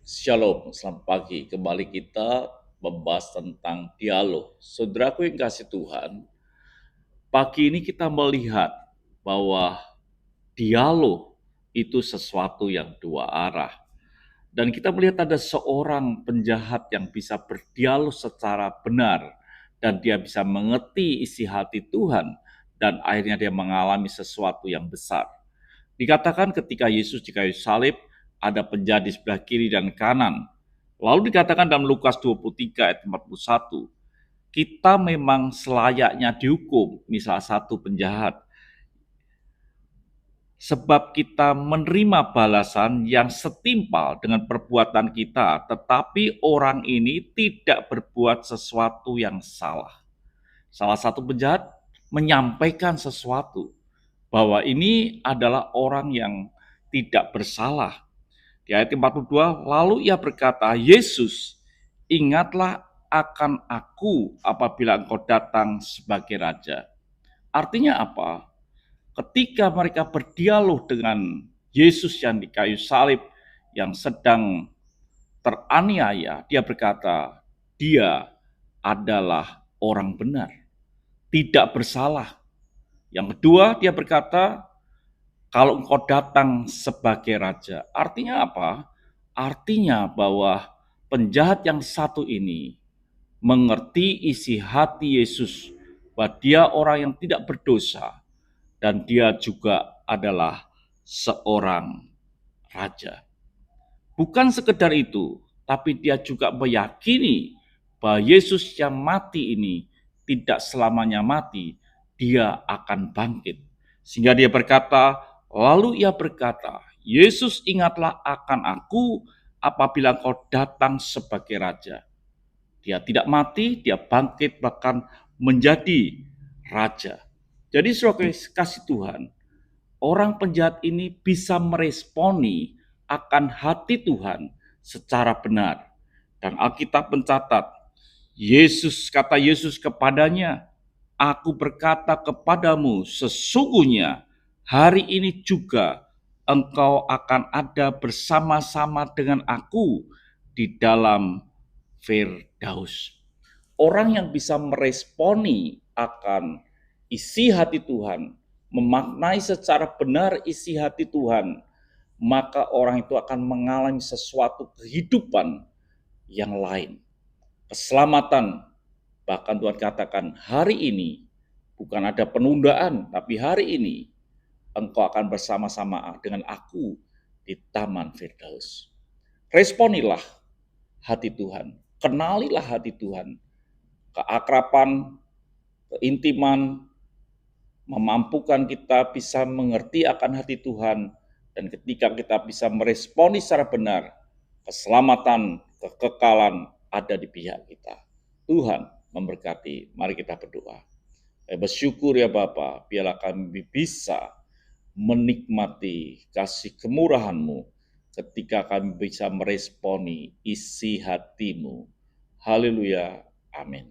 Shalom, selamat pagi. Kembali kita membahas tentang dialog. Saudaraku yang kasih Tuhan, pagi ini kita melihat bahwa dialog itu sesuatu yang dua arah. Dan kita melihat ada seorang penjahat yang bisa berdialog secara benar dan dia bisa mengerti isi hati Tuhan dan akhirnya dia mengalami sesuatu yang besar. Dikatakan ketika Yesus di kayu salib, ada penjahat di sebelah kiri dan kanan. Lalu dikatakan dalam Lukas 23 ayat 41, kita memang selayaknya dihukum, misal satu penjahat, sebab kita menerima balasan yang setimpal dengan perbuatan kita, tetapi orang ini tidak berbuat sesuatu yang salah. Salah satu penjahat menyampaikan sesuatu, bahwa ini adalah orang yang tidak bersalah. Di ayat 42, lalu ia berkata, Yesus, ingatlah akan aku apabila engkau datang sebagai Raja. Artinya apa? Ketika mereka berdialog dengan Yesus yang di kayu salib, yang sedang teraniaya, dia berkata, dia adalah orang benar, tidak bersalah. Yang kedua, dia berkata, kalau engkau datang sebagai raja. Artinya apa? Artinya bahwa penjahat yang satu ini mengerti isi hati Yesus, bahwa dia orang yang tidak berdosa dan dia juga adalah seorang raja. Bukan sekedar itu, tapi dia juga meyakini bahwa Yesus yang mati ini tidak selamanya mati, dia akan bangkit. Sehingga dia berkata, lalu ia berkata, Yesus ingatlah akan aku apabila engkau datang sebagai raja. Dia tidak mati, dia bangkit bahkan menjadi raja. Jadi saudara kasih Tuhan, orang penjahat ini bisa meresponi akan hati Tuhan secara benar. Dan Alkitab mencatat, kata Yesus kepadanya, aku berkata kepadamu, sesungguhnya hari ini juga engkau akan ada bersama-sama dengan aku di dalam Firdaus. Orang yang bisa meresponi akan isi hati Tuhan, memaknai secara benar isi hati Tuhan, maka orang itu akan mengalami sesuatu kehidupan yang lain. Keselamatan, bahkan Tuhan katakan hari ini, bukan ada penundaan, tapi hari ini engkau akan bersama-sama dengan aku di Taman Firdaus. Responilah hati Tuhan, kenalilah hati Tuhan, keakraban, keintiman, memampukan kita bisa mengerti akan hati Tuhan, dan ketika kita bisa meresponi secara benar, keselamatan, kekekalan ada di pihak kita. Tuhan memberkati. Mari kita berdoa. Bersyukur ya Bapa, biarlah kami bisa menikmati kasih kemurahan-Mu ketika kami bisa meresponi isi hati-Mu. Haleluya. Amin.